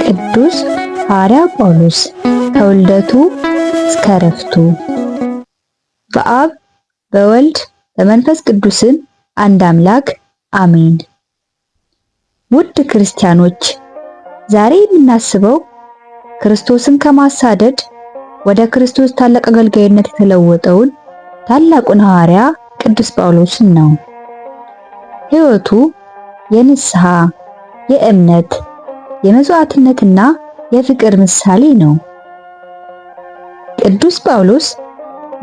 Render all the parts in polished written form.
ቅዱስ ሐዋርያ ጳውሎስ ከውልደቱ እስከ ዕረፍቱ። በአብ በወልድ በመንፈስ ቅዱስም አንድ አምላክ አሜን። ውድ ክርስቲያኖች፣ ዛሬ የምናስበው ክርስቶስን ከማሳደድ ወደ ክርስቶስ ታላቅ አገልጋይነት የተለወጠውን ታላቁን ሐዋርያ ቅዱስ ጳውሎስን ነው። ሕይወቱ የንስሐ፣ የእምነት፣ የመስዋዕትነትና የፍቅር ምሳሌ ነው። ቅዱስ ጳውሎስ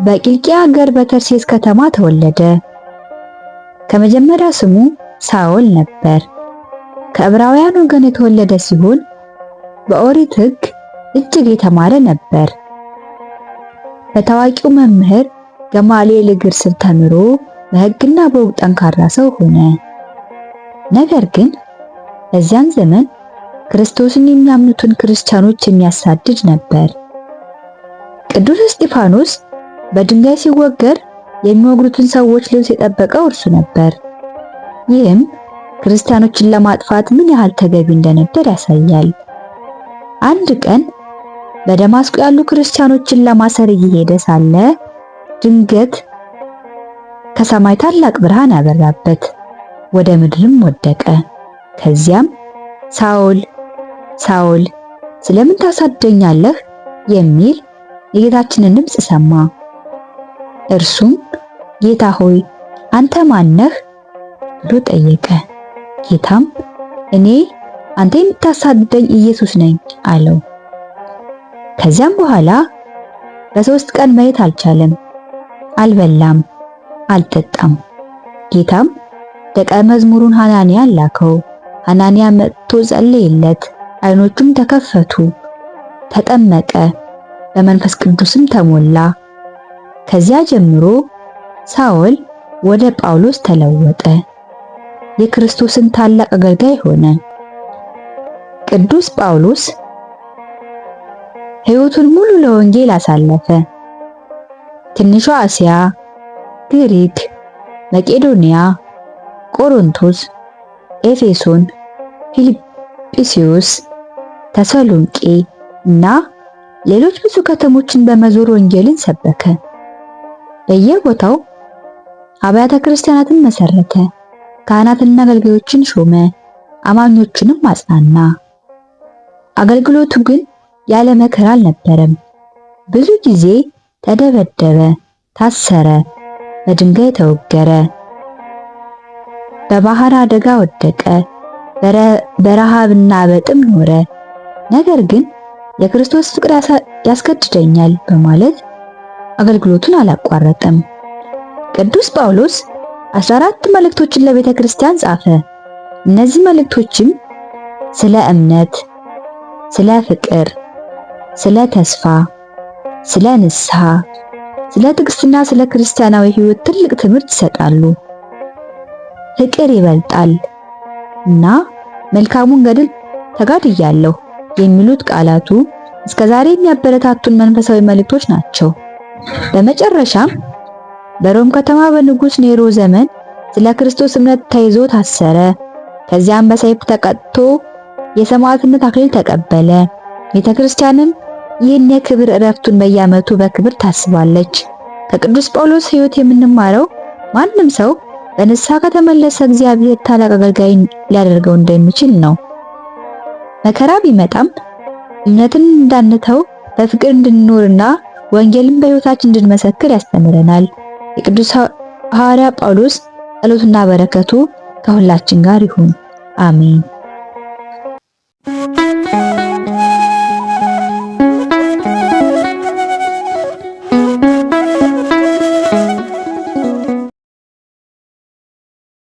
በቂልቅያ ሀገር በተርሴስ ከተማ ተወለደ። ከመጀመሪያ ስሙ ሳውል ነበር። ከዕብራውያን ወገን የተወለደ ሲሆን በኦሪት ሕግ እጅግ የተማረ ነበር። በታዋቂው መምህር ገማልኤል እግር ስር ተምሮ በሕግና በወግ ጠንካራ ሰው ሆነ። ነገር ግን በዚያን ዘመን ክርስቶስን የሚያምኑትን ክርስቲያኖች የሚያሳድድ ነበር። ቅዱስ እስጢፋኖስ በድንጋይ ሲወገር የሚወግሩትን ሰዎች ልብስ የጠበቀው እርሱ ነበር። ይህም ክርስቲያኖችን ለማጥፋት ምን ያህል ተገቢ እንደነበር ያሳያል። አንድ ቀን በደማስቆ ያሉ ክርስቲያኖችን ለማሰር እየሄደ ሳለ ድንገት ከሰማይ ታላቅ ብርሃን አበራበት፣ ወደ ምድርም ወደቀ። ከዚያም ሳውል ሳውል ስለምን ታሳድደኛለህ የሚል የጌታችንን ድምፅ ሰማ። እርሱም ጌታ ሆይ አንተ ማን ነህ ብሎ ጠየቀ። ጌታም እኔ አንተ የምታሳድደኝ ኢየሱስ ነኝ አለው። ከዚያም በኋላ በሶስት ቀን ማየት አልቻለም፣ አልበላም፣ አልጠጣም። ጌታም ደቀ መዝሙሩን ሐናንያን ላከው። ሐናንያ መጥቶ ጸለየለት፣ ዓይኖቹም ተከፈቱ፣ ተጠመቀ፣ በመንፈስ ቅዱስም ተሞላ። ከዚያ ጀምሮ ሳውል ወደ ጳውሎስ ተለወጠ፣ የክርስቶስን ታላቅ አገልጋይ ሆነ። ቅዱስ ጳውሎስ ሕይወቱን ሙሉ ለወንጌል አሳለፈ። ትንሿ እስያ፣ ግሪክ፣ መቄዶንያ፣ ቆሮንቶስ፣ ኤፌሶን፣ ፊልጵስዩስ፣ ተሰሎንቄ እና ሌሎች ብዙ ከተሞችን በመዞር ወንጌልን ሰበከ። በየቦታው አብያተ ክርስቲያናትን መሰረተ፣ ካህናትና አገልጋዮችን ሾመ፣ አማኞችንም አጽናና። አገልግሎቱ ግን ያለ መከራ አልነበረም። ብዙ ጊዜ ተደበደበ፣ ታሰረ፣ በድንጋይ ተወገረ፣ በባህር አደጋ ወደቀ፣ በረሃብና በጥም ኖረ። ነገር ግን የክርስቶስ ፍቅር ያስገድደኛል በማለት አገልግሎቱን አላቋረጠም። ቅዱስ ጳውሎስ 14 መልእክቶችን ለቤተ ክርስቲያን ጻፈ። እነዚህ መልእክቶችም ስለ እምነት፣ ስለ ፍቅር፣ ስለ ተስፋ፣ ስለ ንስሐ፣ ስለ ትዕግስትና ስለ ክርስቲያናዊ ሕይወት ትልቅ ትምህርት ይሰጣሉ። ፍቅር ይበልጣል እና መልካሙን ገድል ተጋድያለሁ የሚሉት ቃላቱ እስከዛሬ የሚያበረታቱን መንፈሳዊ መልእክቶች ናቸው። በመጨረሻም በሮም ከተማ በንጉሥ ኔሮ ዘመን ስለ ክርስቶስ እምነት ተይዞ ታሰረ። ከዚያም በሰይፍ ተቀጥቶ የሰማዕትነት አክሊል ተቀበለ። ቤተክርስቲያንም ይህን የክብር ዕረፍቱን በየዓመቱ በክብር ታስባለች። ከቅዱስ ጳውሎስ ሕይወት የምንማረው ማንም ሰው በንስሐ ከተመለሰ እግዚአብሔር ታላቅ አገልጋይ ሊያደርገው እንደሚችል ነው። መከራ ቢመጣም እምነትን እንዳንተው በፍቅር እንድንኖርና ወንጌልን በሕይወታችን እንድንመሰክር ያስተምረናል። የቅዱስ ሐዋርያ ጳውሎስ ጸሎቱና በረከቱ ከሁላችን ጋር ይሁን። አሜን።